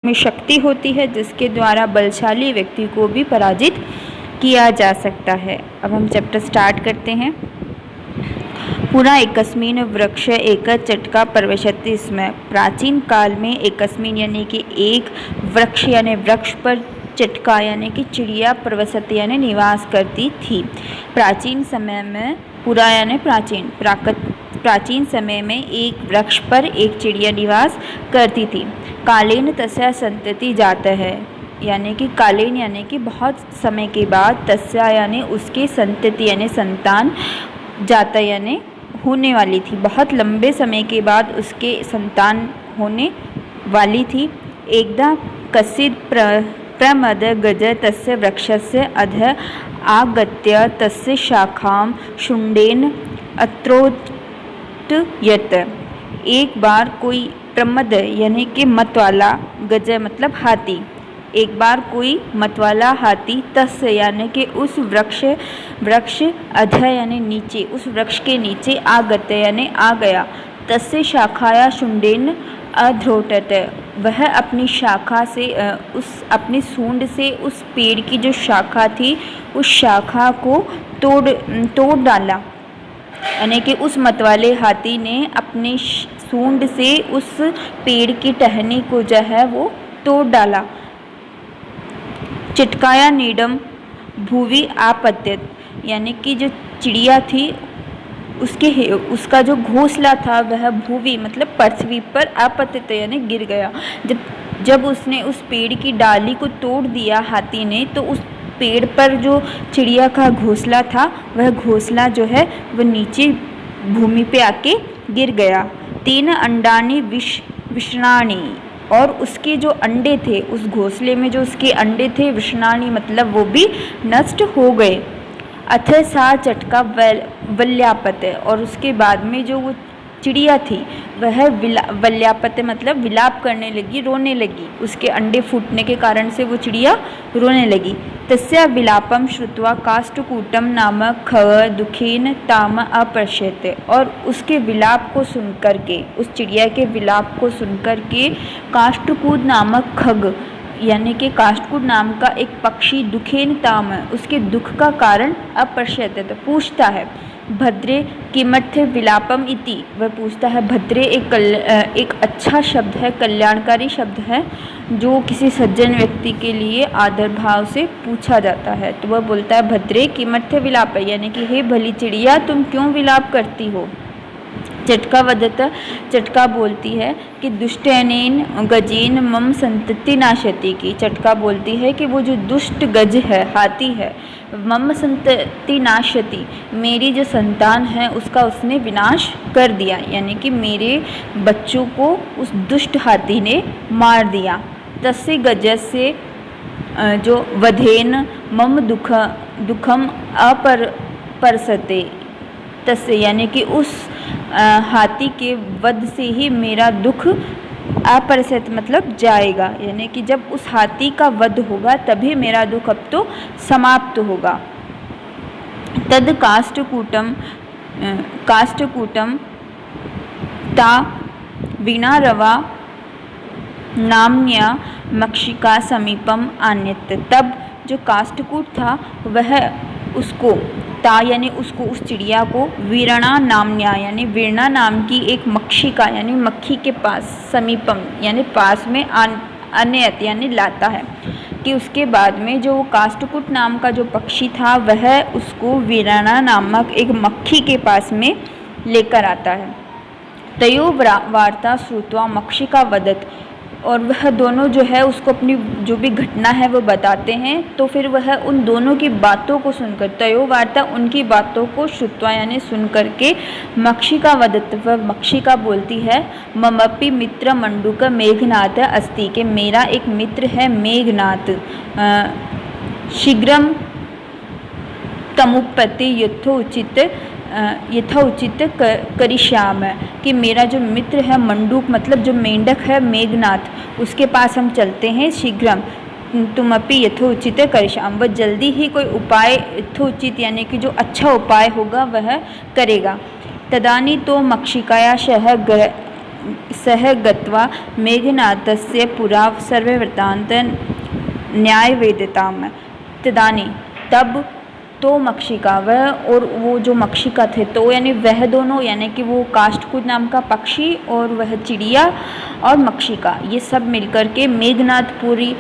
में शक्ति होती है जिसके द्वारा बलशाली व्यक्ति को भी पराजित किया जा सकता है। अब हम चैप्टर स्टार्ट करते हैं। पुरा एकस्मिन् वृक्ष एक चटका प्रविशति स्म। प्राचीन काल में एकस्मिन् यानी कि एक वृक्ष यानी वृक्ष पर चटका यानी कि चिड़िया प्रवसति यानी निवास करती थी। प्राचीन समय में, पुरा यानी प्राचीन, प्राचीन समय में एक वृक्ष पर एक चिड़िया निवास करती थी। कालेन तस्या संतति जाता है, यानी कि कालीन यानी कि बहुत समय के बाद, तस्या यानी उसकी संतति यानी संतान, जाता यानी होने वाली थी, बहुत लंबे समय के बाद उसके संतान होने वाली थी। एकदा कश्चित् प्रमद गज तस्य वृक्षस्य अधः आगत्य तस्य शाखां शुण्डेन अत्रोटयत्। एक बार कोई प्रमद यानी कि मत वाला, गज मतलब हाथी, एक बार कोई मतवाला हाथी तस्य यानी कि उस वृक्ष अध यानी नीचे, उस वृक्ष के नीचे आगत यानी आ गया, तस्य शाखाया शुण्डेन अध्रोटत, वह अपनी शाखा से अपनी सूंड से उस पेड़ की जो शाखा थी उस शाखा को तोड़ डाला, यानी कि उस मतवाले हाथी ने अपनी सूंड से उस पेड़ की टहनी को जो है वो तोड़ डाला। चिटकाया नीडम भूवि आपत्यत, यानी कि जो चिड़िया थी उसका जो घोंसला था वह भूवि मतलब पृथ्वी पर आपत्यत यानी गिर गया। जब उसने उस पेड़ की डाली को तोड़ दिया हाथी ने, तो उस पेड़ पर जो चिड़िया का घोंसला था वह घोंसला जो है वह नीचे भूमि पे आके गिर गया। तीन अंडानी विषणानी, और उसके जो अंडे थे, उस घोंसले में जो उसके अंडे थे, विषणानी मतलब वो भी नष्ट हो गए। अथ सा चटका वल्यापत, और उसके बाद में जो वो चिड़िया थी वह वल्यापत मतलब विलाप करने लगी, रोने लगी, उसके अंडे फूटने के कारण से वो चिड़िया रोने लगी। तस्या विलापम श्रुत्वा काष्ठकूटम नाम खग दुखेन ताम अपश्यत, और उसके विलाप को सुनकर के, उस चिड़िया के विलाप को सुनकर के काष्ठकूट नामक खग यानी कि काष्ठकूट नाम का एक पक्षी दुखेन ताम, उसके दुख का कारण अपश्यत तो पूछता है। भद्रे किमर्थ विलापम इति, वह पूछता है। भद्रे एक अच्छा शब्द है, कल्याणकारी शब्द है, जो किसी सज्जन व्यक्ति के लिए आदर भाव से पूछा जाता है। तो वह बोलता है भद्रे किमर्थ विलाप, यानी कि हे भली चिड़िया तुम क्यों विलाप करती हो। चटका वदत, चटका बोलती है कि दुष्टनेन गजेन मम संतति नाशति की, चटका बोलती है कि वो जो दुष्ट गज है, हाथी है, मम संतति नाशति, मेरी जो संतान है उसका उसने विनाश कर दिया, यानी कि मेरे बच्चों को उस दुष्ट हाथी ने मार दिया। तस्य गजस्य जो वधेन मम दुखम अपरसते, तस्य यानी कि उस हाथी के वध से ही मेरा दुख अपरसत मतलब जाएगा, यानी कि जब उस हाथी का वध होगा तभी मेरा दुख अब तो समाप्त होगा। तद काष्ठकूटम ता वीणारवा नाम्न्या मक्षिका समीपम आन्यत, तब जो काष्ठकूट था वह उसको ता यानी उसको, उस चिड़िया को वीरणा नाम्न्या यानी वीरणा नाम की एक मक्षिका यानी मक्खी के पास, समीपम यानी पास में, अन्यत यानी लाता है, कि उसके बाद में जो काष्ठकूट नाम का जो पक्षी था वह उसको वीरणा नामक एक मक्खी के पास में लेकर आता है। तयो वार्ता श्रुत्वा मक्षिका वदत, और वह दोनों जो है उसको अपनी जो भी घटना है वो बताते हैं। तो फिर वह उन दोनों की बातों को सुनकर, तयो वार्ता उनकी बातों को, श्रुत्वा यानी सुन करके, मक्षिका वदत वह मक्षिका बोलती है, ममपि मित्र मंडूक मेघनाथ अस्ति, के मेरा एक मित्र है मेघनाथ, शीघ्रम तमुपति यथोचित करिष्याम, कि मेरा जो मित्र है मंडूक मतलब जो मेंढक है मेघनाथ, उसके पास हम चलते हैं, शीघ्रम तुमपि यथोचित करिष्याम, वह जल्दी ही कोई उपाय, यथोचित यानी कि जो अच्छा उपाय होगा वह करेगा। तदानी तो मक्षिकाया सह गत्वा मेघनाथस्य पुरा सर्ववृत्तान्त न्यायवेदिताम् तदानीं तब तो मक्षिका वह और वो जो मक्षिका थे तो यानी वह दोनों यानी कि वो काष्ठकुट नाम का पक्षी और वह चिड़िया और मक्षिका ये सब मिलकर के मेघनाथपुरी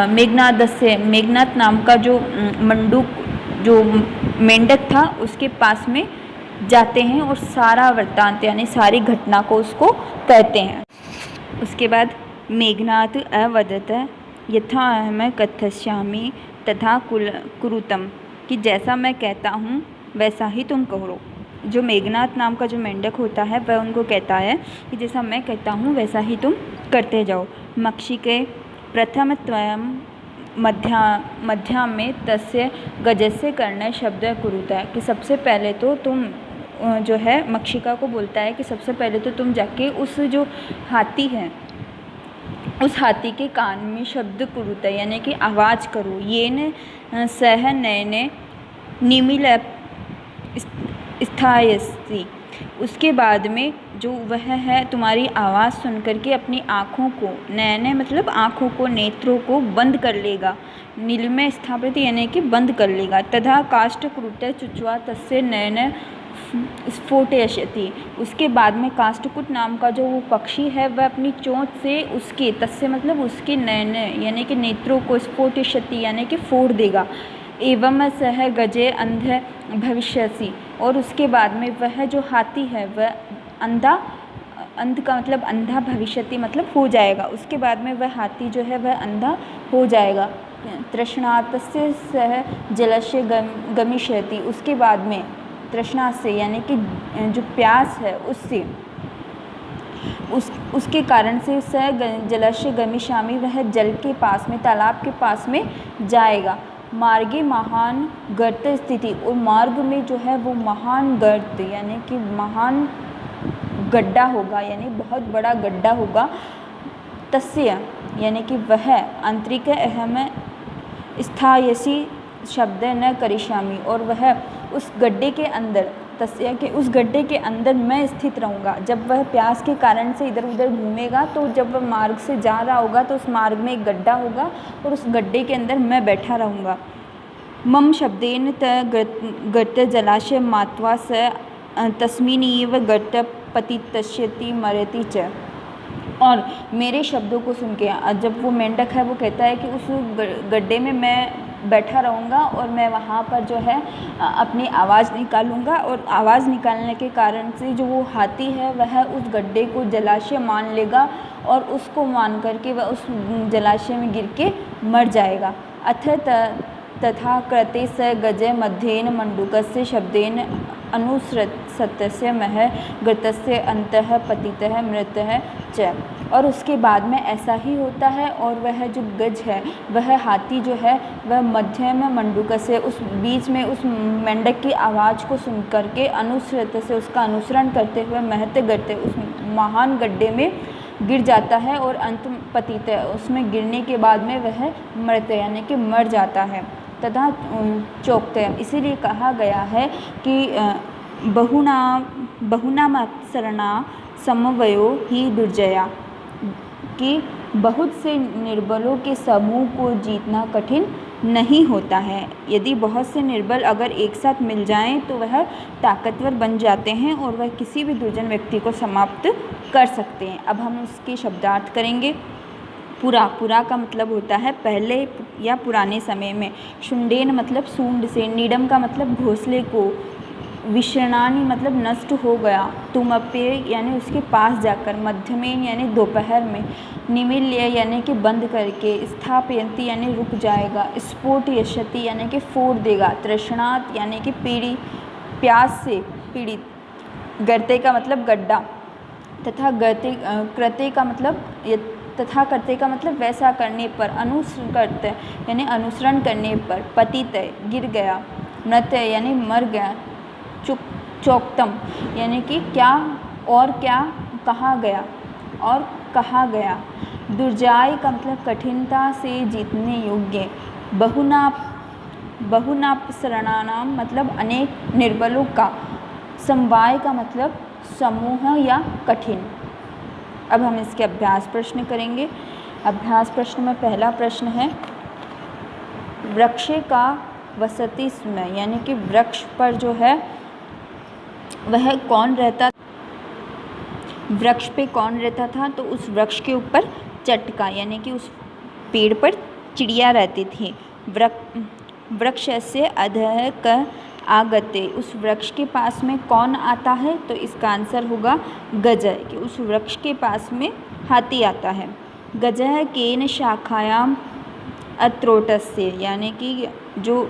मेघनाथ नाम का जो मंडूक जो मेंढक था उसके पास में जाते हैं और सारा वृत्तांत यानी सारी घटना को उसको कहते हैं। उसके बाद मेघनाथ अवदत यथा अहम कथयिष्यामि तथा कुरुतम कि जैसा मैं कहता हूँ वैसा ही तुम करो। जो मेघनाथ नाम का जो मेंढक होता है वह उनको कहता है कि जैसा मैं कहता हूँ वैसा ही तुम करते जाओ। मक्षिके प्रथम त्वयं मध्या में तस्य गजस्य कर्ण शब्द कुरुता है कि सबसे पहले तो तुम जो है मक्षिका को बोलता है कि सबसे पहले तो तुम जाके उस जो हाथी है उस हाथी के कान में शब्द कुरुता यानी कि आवाज़ करो। ये न सह नयने निमिल स्थायस्ति उसके बाद में जो वह है तुम्हारी आवाज़ सुन करके अपनी आँखों को नयने मतलब आँखों को नेत्रों को बंद कर लेगा। नील में स्थापित यानी कि बंद कर लेगा। तथा काष्ठकुट चुच्वा तस्य नयन स्फोटयति उसके बाद में काष्ठकुट नाम का जो वो पक्षी है वह अपनी चोंच से उसके तस्य मतलब उसके नयन यानी कि नेत्रों को स्फोटयति यानी कि फोड़ देगा। एवं सह गजे अंध भविष्यसि और उसके बाद में वह जो हाथी है वह अंध का मतलब अंधा भविष्यति मतलब हो जाएगा। उसके बाद में वह हाथी जो है वह अंधा हो जाएगा। तृष्णातस्य सह जलस्य गमिष्यति उसके बाद में तृष्णा से यानी कि जो प्यास है उससे उसके कारण से सह जलस्य गमिष्यामि वह जल के पास में तालाब के पास में जाएगा। मार्गे महान गर्त स्थिति और मार्ग में जो है वो महान गर्त यानी कि महान गड्ढा होगा यानी बहुत बड़ा गड्ढा होगा। तस्य यानी कि वह आंतरिक अहम स्थायसी शब्द न करिष्यामि और वह उस गड्ढे के अंदर तस्य के उस गड्ढे के अंदर मैं स्थित रहूँगा। जब वह प्यास के कारण से इधर उधर घूमेगा तो जब वह मार्ग से जा रहा होगा तो उस मार्ग में एक गड्ढा होगा और उस गड्ढे के अंदर मैं बैठा रहूँगा। मम शब्देन गर्त जलाशय मात्वा स तस्मिन्नेव गर्त पतितश्यति मरति च और मेरे शब्दों को सुन के जब वो मेंढक है वो कहता है कि उस गड्ढे में मैं बैठा रहूँगा और मैं वहाँ पर जो है अपनी आवाज़ निकालूंगा और आवाज़ निकालने के कारण से जो वो हाथी है वह उस गड्ढे को जलाशय मान लेगा और उसको मान करके वह उस जलाशय में गिर के मर जाएगा। अथ तथा कृते स गजे मध्येन मंडूकस्य शब्देन अनुसृतस्य मह गतस्य अंतः पतितः मृतः च और उसके बाद में ऐसा ही होता है। और वह जो गज है वह हाथी जो है वह मध्य में मंडूक से उस बीच में उस मेंढक की आवाज़ को सुन करके अनुसृत से उसका अनुसरण करते हुए महत्व करते उस महान गड्ढे में गिर जाता है और अंत पतित उसमें गिरने के बाद में वह मृत यानी कि मर जाता है। तथा चोक्तय इसीलिए कहा गया है कि बहुनामत्सरणा समवयो ही दुर्जया कि बहुत से निर्बलों के समूह को जीतना कठिन नहीं होता है। यदि बहुत से निर्बल अगर एक साथ मिल जाएं तो वह ताकतवर बन जाते हैं और वह किसी भी दुर्जन व्यक्ति को समाप्त कर सकते हैं। अब हम उसके शब्दार्थ करेंगे। पुरा का मतलब होता है पहले या पुराने समय में। शुंडेन मतलब सूंड से। नीडम का मतलब घोंसले को। विषणानी मतलब नष्ट हो गया। तुमप्य यानी उसके पास जाकर। मध्यमेन यानी दोपहर में। निमील्य यानी कि बंद करके। स्थापयंती यानी रुक जाएगा। स्फोट यशति यानी कि फोड़ देगा। तृष्णात यानी कि पीड़ी प्यास से पीड़ित। गर्ते का मतलब गड्ढा। तथा कृते का मतलब तथा करते का मतलब वैसा करने पर। अनुसृत यानी अनुसरण करने पर। पतित गिर गया। मृत यानी मर गया। चोक्तम यानी कि क्या और क्या कहा गया और कहा गया। दुर्जाय का मतलब कठिनता से जीतने योग्य। बहुनापसरणानाम मतलब अनेक निर्बलों का। समवाय का मतलब समूह या कठिन। अब हम इसके अभ्यास प्रश्न करेंगे। अभ्यास प्रश्न में पहला प्रश्न है, वृक्ष का वसति स्म, यानी कि वृक्ष पर जो है वह कौन रहता, वृक्ष पे कौन रहता था, तो उस वृक्ष के ऊपर चटका, यानी कि उस पेड़ पर चिड़िया रहती थी। वृक्ष से अधः क आगते, उस वृक्ष के पास में कौन आता है, तो इसका आंसर होगा गजः, कि उस वृक्ष के पास में हाथी आता है। गजः केन शाखायाम अत्रोटस्य, यानी कि जो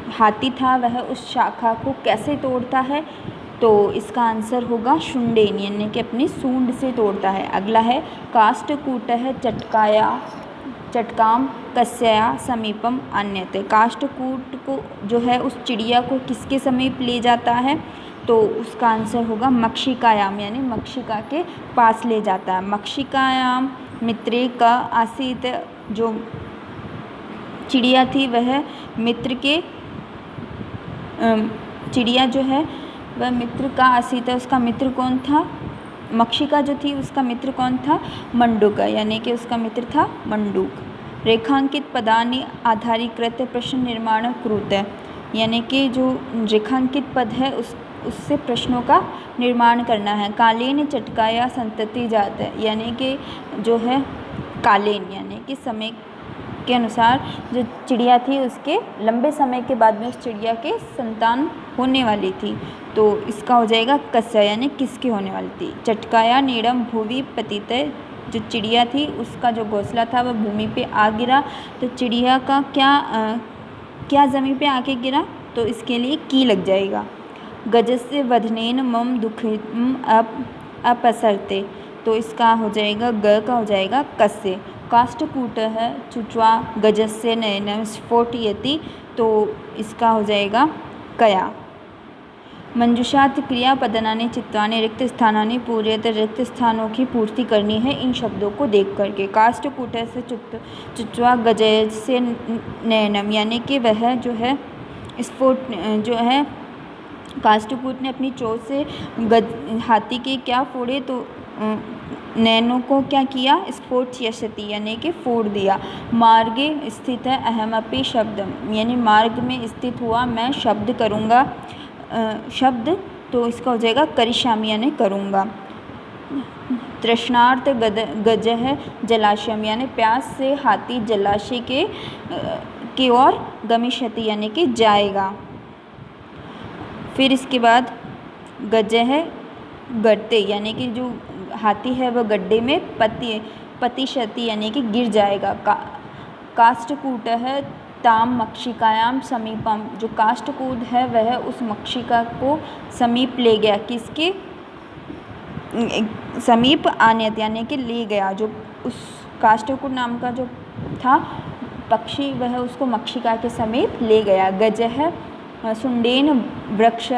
हाथी था वह उस शाखा को कैसे तोड़ता है, तो इसका आंसर होगा शुंडेन, यानी कि अपनी सूंड से तोड़ता है। अगला है काष्ठकूटः चटकाया चटकाम कस्या समीपम आन्यते, काष्ठकूट को जो है उस चिड़िया को किसके समीप ले जाता है, तो उसका आंसर होगा मक्षिकायाम, यानी मक्षिका के पास ले जाता है। मक्षिकायाम मित्रे का आसीत, जो चिड़िया थी वह मित्र के चिड़िया जो है वह मित्र का आसीत है, उसका मित्र कौन था, मक्षिका जो थी उसका मित्र कौन था, मंडूक, यानी कि उसका मित्र था मंडूक। रेखांकित पदानि आधारीकृत प्रश्न निर्माण कुरुत, यानी कि जो रेखांकित पद है उससे प्रश्नों का निर्माण करना है। कालेन चटकाया संतति जात है, यानी कि जो है कालेन, यानी कि समय के अनुसार जो चिड़िया थी उसके लंबे समय के बाद में उस चिड़िया के संतान होने वाली थी, तो इसका हो जाएगा कस्य, यानी किसकी होने वाली थी। चटकाया नीडम भूवि पतित, जो चिड़िया थी उसका जो घोंसला था वह भूमि पे आ गिरा, तो चिड़िया का क्या ज़मीन पे आके गिरा, तो इसके लिए की लग जाएगा। गजस्य वधनेन मम दुखिम अपसरते, तो इसका हो जाएगा ग का हो जाएगा कस्य। काष्ठकूटः चुच्वा गजस्य नयनम स्फोटयति, तो इसका हो जाएगा कया। मंजुषात् क्रियापदनानि चित्वानि रिक्त स्थानानि पूर्यते, रिक्त स्थानों की पूर्ति करनी है इन शब्दों को देख करके। काष्ठकूटः से चुच्वा गजस्य नयनम, यानी कि वह जो है स्फोट जो है काष्ठकूट ने अपनी चोट से हाथी के क्या फोड़े, तो नैनों को क्या किया, स्फोट यशति, यानी कि फोड़ दिया। मार्गे स्थित है अहमपि शब्दम, यानी मार्ग में स्थित हुआ मैं शब्द करूँगा, शब्द, तो इसका हो जाएगा करिष्यामि, यानी करूँगा। तृष्णार्थ गजः जलाशयम, यानी प्यास से हाथी जलाशय की ओर गमिष्यति, यानी कि जाएगा। फिर इसके बाद गजः गड्ढे, यानी कि जो हाथी है वह गड्ढे में पतिष्यति, यानी कि गिर जाएगा। काष्ठकूटः ताम मक्षिकायाम समीपम, जो काष्ठकूट है वह उस मक्षिका को समीप ले गया, किसके समीप आन्यत, यानी कि ले गया। जो उस काष्ठकूट नाम का जो था पक्षी वह उसको मक्षिका के समीप ले गया। गजः सुंडेन वृक्ष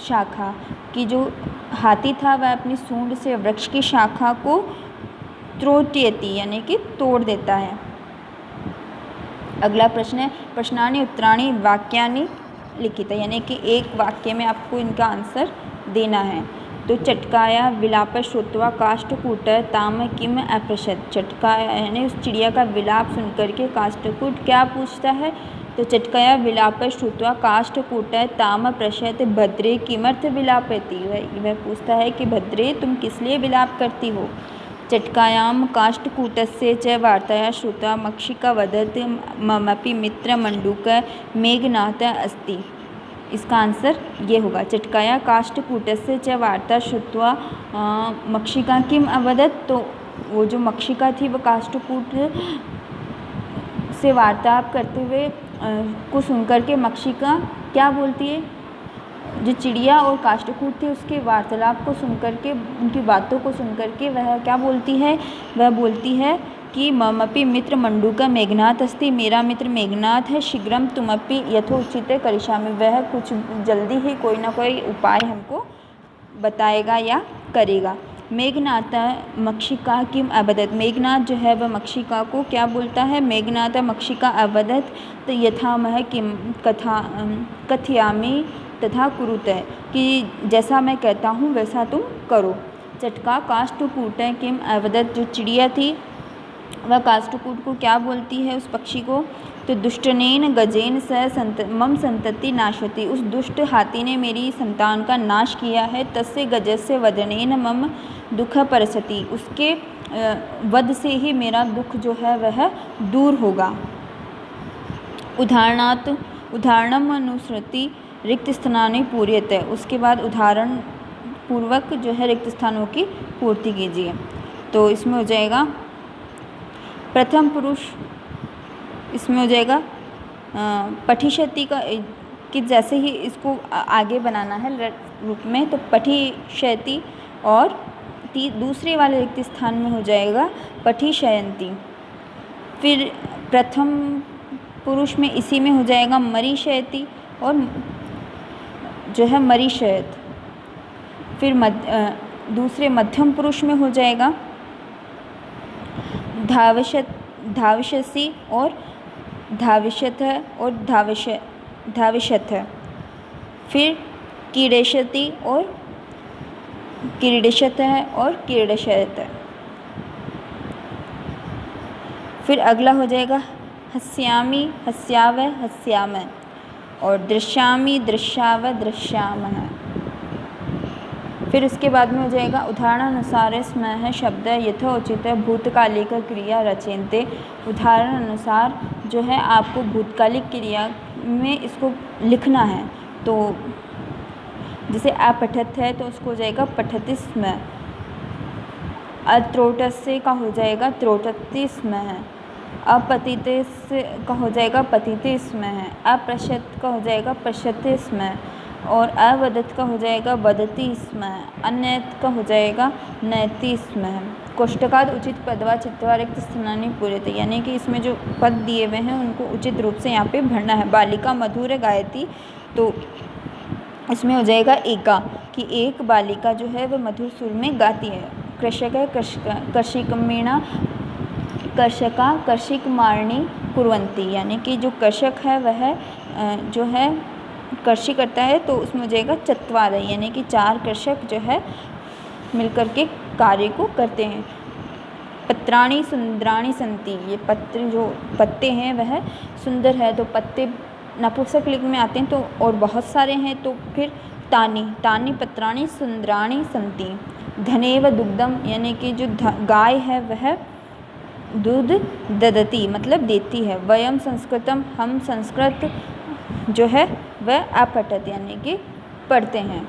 शाखा, की जो हाथी था वह अपनी सूंड से वृक्ष की शाखा को त्रोटयति, यानी कि तोड़ देता है। अगला प्रश्न है प्रश्नानि उत्तराणि वाक्यानि लिखित, यानी कि एक वाक्य में आपको इनका आंसर देना है। तो चटकाया विलाप श्रुत्वा काष्ठकूट ताम किम अपृच्छत्, चटकाया यानी उस चिड़िया का विलाप सुन करके काष्ठकूट क्या पूछता है, तो चटकाया विलाप श्रुत्वा काष्ठकूट ताम पृच्छत् भद्रे किमर्थ विलापयति, वह पूछता है कि भद्रे तुम किस लिए विलाप करती हो। चटकायां काष्ठकूटस्य च वार्ताया श्रुत्वा मक्षिका वदत् ममपि मित्र मंडूक मेघनाथ अस्ति, इसका आंसर ये होगा। चटकाया काष्ठकूटस्य च वार्ता श्रुत्वा मक्षिका किम अवदत्, तो वो जो मक्षिका थी वो काष्ठकूट से वार्तालाप करते हुए को सुनकर के मक्षिका क्या बोलती है, जो चिड़िया और काष्ठकूट थी उसके वार्तालाप को सुनकर के, उनकी बातों को सुनकर के वह क्या बोलती है, वह बोलती है कि ममपि मित्र मंडूका मेघनाथ अस्ति, मेरा मित्र मेघनाथ है, शीघ्रम तुमपि यथोचित करिष्यामि, वह कुछ जल्दी ही कोई ना कोई उपाय हमको बताएगा या करेगा। मेघनाथ मक्षिका किम अवदत्, मेघनाथ जो है वह मक्षिका को क्या बोलता है, मेघनाथ मक्षिका अवदत् तो यथामह किम कथयामि तथा कुरुत, कि जैसा मैं कहता हूँ वैसा तुम करो। चटका काष्ठकूट किम अवदत्, जो चिड़िया थी वह काष्ठकूट को क्या बोलती है, उस पक्षी को, तो दुष्टनेन गजेन स मम संतति नाशति, उस दुष्ट हाथी ने मेरी संतान का नाश किया है। तस्य गजस्य वदनेन मम दुख परसति, उसके वध से ही मेरा दुख जो है वह दूर होगा। उदाहरणम अनुसृति रिक्त स्थानानि पूर्यते, उसके बाद उदाहरण पूर्वक जो है रिक्त स्थानों की पूर्ति कीजिए। तो इसमें हो जाएगा प्रथम पुरुष, इसमें हो जाएगा पठिष्यति का कि जैसे ही इसको आगे बनाना है रूप में, तो पठिष्यति, और दूसरे वाले रिक्त स्थान में हो जाएगा पठिष्यन्ति। फिर प्रथम पुरुष में इसी में हो जाएगा मरीष्यति और जो है मरीष्यत। फिर दूसरे मध्यम पुरुष में हो जाएगा धाविष्यसि और धाविष्यथ और धाविष्यथ। फिर क्रीडेष्यति और क्रीडिष्यथ और क्रीडष्यथ। फिर अगला हो जाएगा हस्यामि हस्याव हस्याम, और दृश्यामि दृश्याव दृश्यामः। फिर उसके बाद में हो जाएगा उदाहरणानुसार स्मः शब्द यथोचित भूतकालिक क्रिया रचयन्ते, उदाहरण अनुसार जो है आपको भूतकालिक क्रिया में इसको लिखना है। तो जैसे अपठत है तो उसको हो जाएगा पठति स्म, अत्रोटस्य का हो जाएगा त्रोटति स्म, अपतित का हो जाएगा पतिते स्म, अप्रशत का हो जाएगा प्रशते स्म, और अवदत का हो जाएगा वदति स्म, अन्यत का हो जाएगा नयति स्म। कोष्टकाद उचित पदवा चित्वा रिक्त स्थानानि पूर्यते, यानी कि इसमें जो पद दिए हुए हैं उनको उचित रूप से यहाँ पे भरना है। बालिका मधुर गायती, तो इसमें हो जाएगा एका, कि एक बालिका जो है वह मधुर सुर में गाती है। कृषक है कृषिकमेणा कर्षका कर्षिकमार्णी कुर्वन्ति, यानी कि जो कर्षक है वह जो है कृषि करता है, तो उसमें हो जाएगा चत्वार, यानी कि 4 कृषक जो है मिलकर के कार्य को करते हैं। पत्राणि सुंदराणि सन्ति, ये पत्र जो पत्ते हैं वह सुंदर है, तो पत्ते नपुंसक लिंग में आते हैं तो और बहुत सारे हैं, तो फिर तानि पत्राणि सुंदराणि सन्ति। धनेव दुग्धम, यानी कि जो गाय है वह दूध ददति मतलब देती है। वयम संस्कृतम, हम संस्कृत जो है वह अपठत यानी कि पढ़ते हैं।